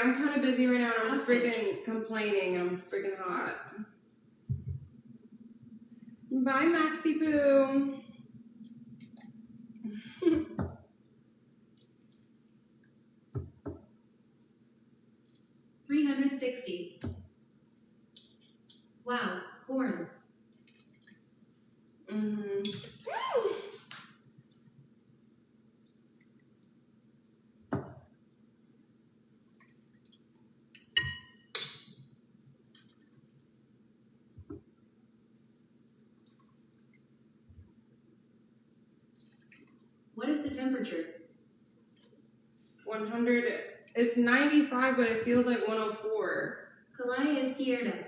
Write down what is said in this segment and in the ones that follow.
I'm kind of busy right now and I'm freaking complaining and I'm freaking hot. Bye, Maxie Poo. $360. Wow, horns. What is the temperature? 100. It's 95, but it feels like 104. Kalaya izquierda.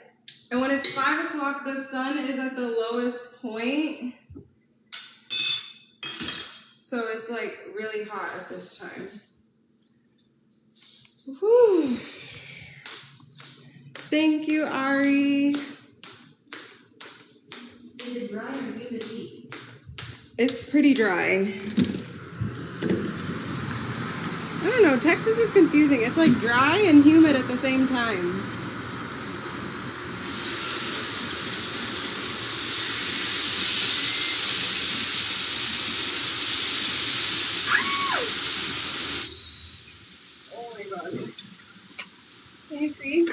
And when it's 5 o'clock, the sun is at the lowest point. So it's like really hot at this time. Whew. Thank you, Ari. Is it dry or humid heat? It's pretty dry. I don't know, Texas is confusing. It's like dry and humid at the same time. Oh my god. Can you see?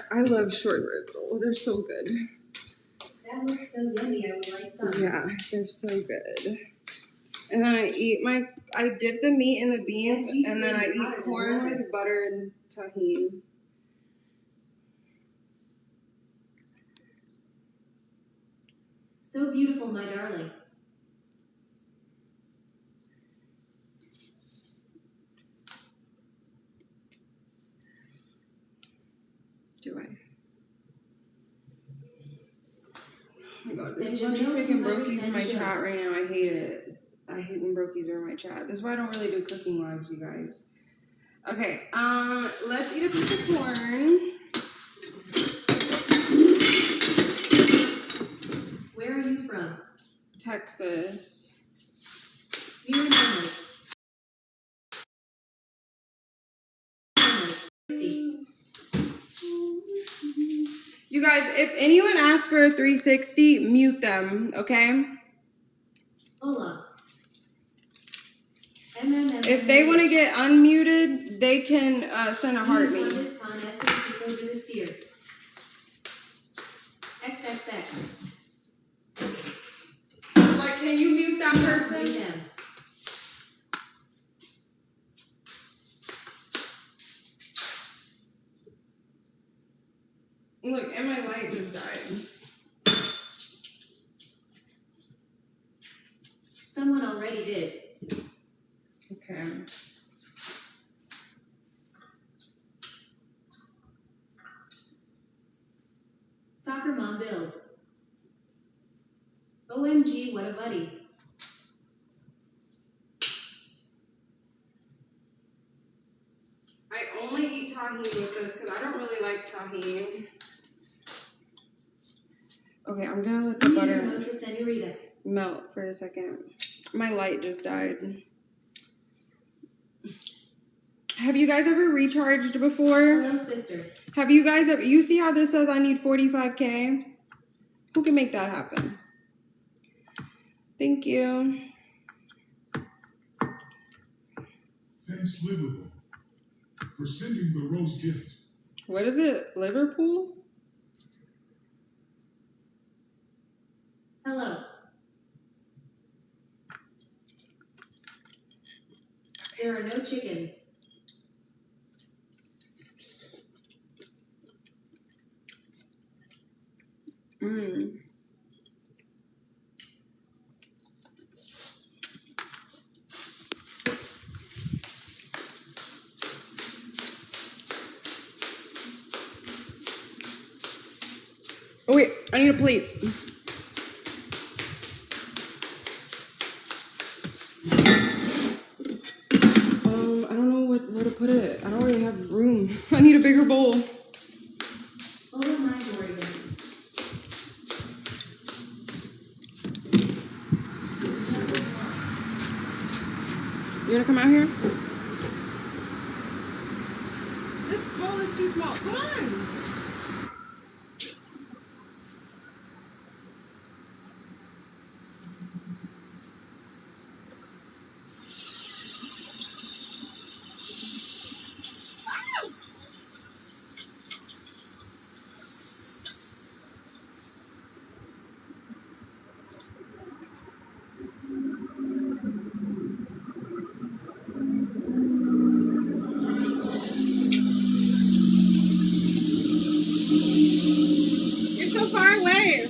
I love short ribs. Oh, they're so good. That looks so yummy, I would like some. Yeah, they're so good. And then I dip the meat in the beans, and then I eat corn with butter and tahini. So beautiful, my darling. Do I? Oh my god, there's a bunch of freaking brokies in my chat right now. I hate it. I hate when brokies are in my chat. That's why I don't really do cooking lives, you guys. Okay, let's eat a piece of corn. Where are you from? Texas. You remember. You guys, if anyone asks for a 360, mute them, okay? Hola. If they want to get unmuted, they can send a heartbeat. XXX. Like, can you mute that person? Look, and my light just died. Someone already did. Okay. Soccer mom build. OMG, what a buddy. I only eat tahini with this because I don't really like tahini. Okay, I'm gonna let the butter melt for a second. My light just died. Have you guys ever recharged before? Hello, sister. Have you guys ever, you see how this says I need 45K? Who can make that happen? Thank you. Thanks, Liverpool, for sending the rose gift. What is it? Liverpool? Hello. There are no chickens. Mmm. Oh wait, I need a plate. where to put it. I don't really have room. I need a bigger bowl. Oh my Oregon. You gonna come out here? This bowl is too small. Come on. You're so far away.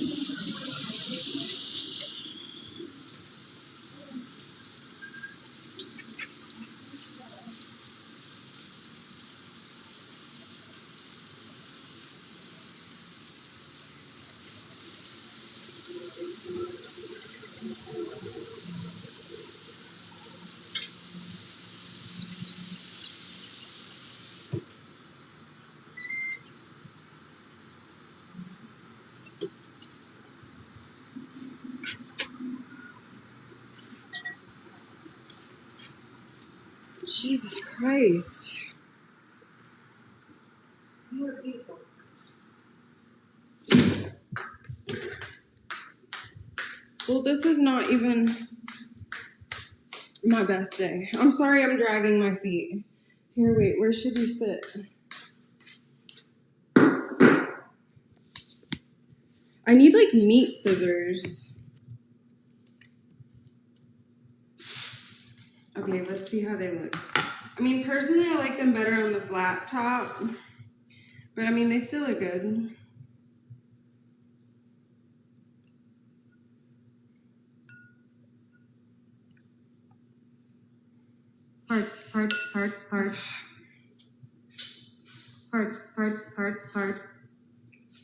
Jesus Christ. You are beautiful. Well, this is not even my best day. I'm sorry I'm dragging my feet. Here, wait, where should you sit? I need like meat scissors. Okay, let's see how they look. I mean, personally, I like them better on the flat top. But I mean, they still look good. Heart.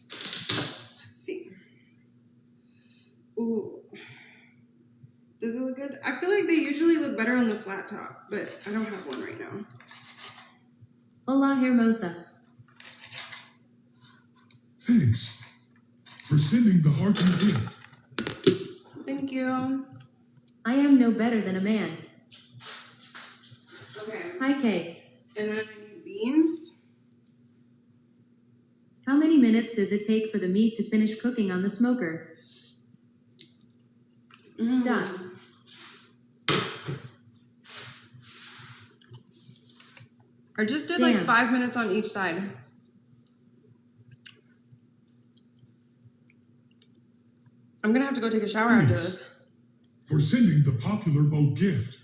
Let's see. Ooh. Does it look good? I feel like they usually look better on the flat top, but I don't have one right now. Hola hermosa. Thanks for sending the hearty gift. Thank you. I am no better than a man. Okay. Hi Kay. And then I need beans. How many minutes does it take for the meat to finish cooking on the smoker? Done. I just did Damn. like 5 minutes on each side. I'm gonna have to go take a shower after Thanks this. for sending the popular boat gift.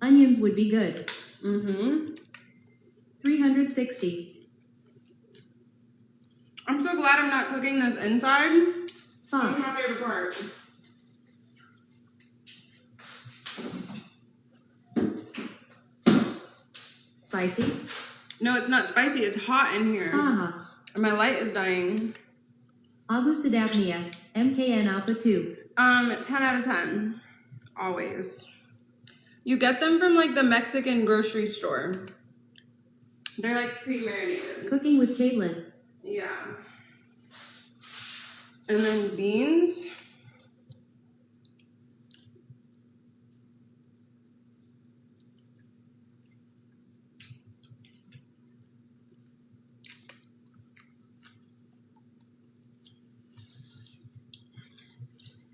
Onions would be good. Mm-hmm. 360. I'm so glad I'm not cooking this inside. That's Fuck. my favorite part. Spicy. No, it's not spicy. It's hot in here. Aha. And my light is dying. Agusadapnia. MKN Alpha 2. 10 out of 10. Always. You get them from like the Mexican grocery store. They're like pre-marinated. Cooking with Caitlin. Yeah. And then beans.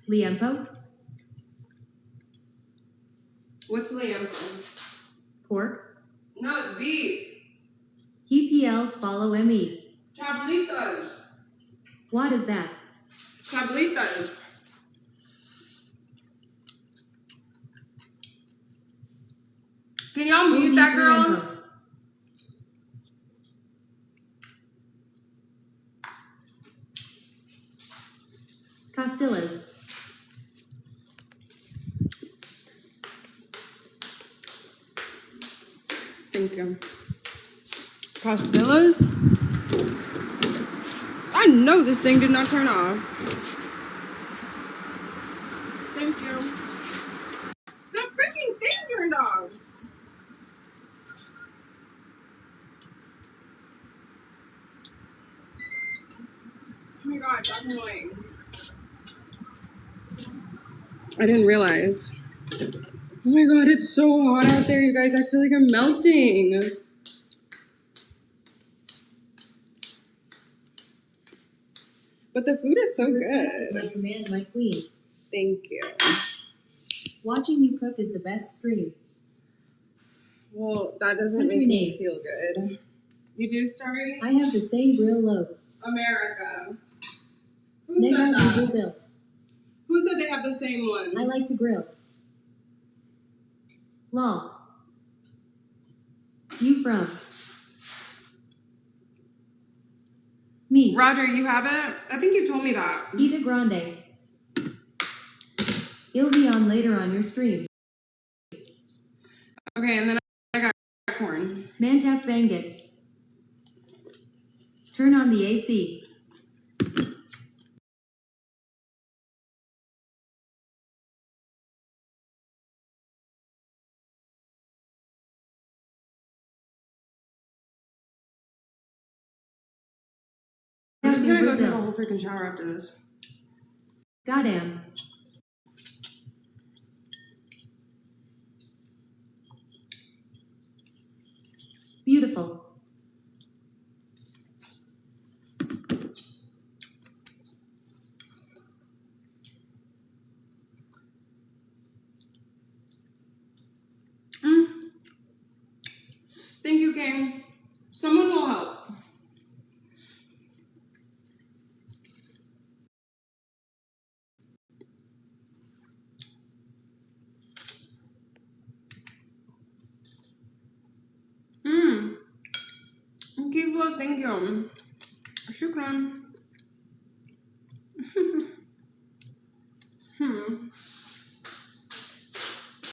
Liempo. What's lamb? Pork. No, it's beef. EPLs follow ME. Chablitas. What is that? Chablitas. Can y'all mute that girl? Liempo. Costillas. Thank you. Costillas? I know this thing did not turn off. Thank you. The freaking thing That's annoying. I didn't realize. Oh my god, it's so hot out there, you guys. I feel like I'm melting. But the food is so Request is good. my command, my queen. Thank you. Watching you cook is the best stream. Well, that doesn't Country make me name. feel good. You do, Starry? I have the same grill loaf. America. Who said Nega in that? Brazil. Who said they have the same one? I like to grill. Lol. You from? Me. Roger, you have it? I think you told me that. Ita Grande. It'll be on later on your stream. Okay, and then I got corn. Mantap Bangit. Turn on the AC. I'm just gonna go take a Brazil. whole freaking shower after this. Goddamn. Beautiful. Mm. Thank you, King. Someone will help. Mm. Kiva, thank you. Shukran. Hmm.